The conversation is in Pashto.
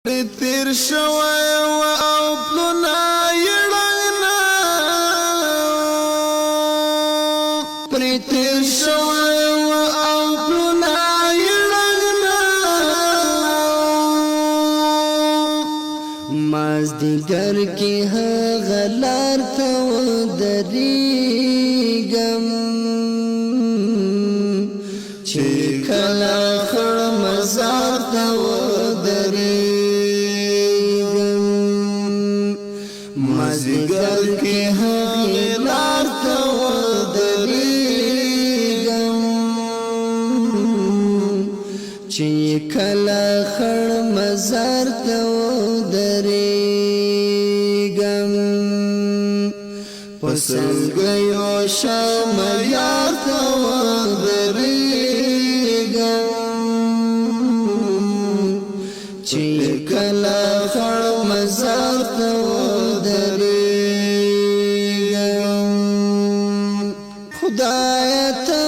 تیر شوی و او پلونا یړنا پری تیر شوی و او پلونا یړنا مازدیګر کې غلار ته ودرېږم چې کله خړ مزار ته ودرېږم مازدیګر کې غلار ته ودرېږم چې کله خړ مزار ته ودرېږم پسنګیو شم یار ته ودرېږم چې کله خړ مزار ته ودرېږم خدای ته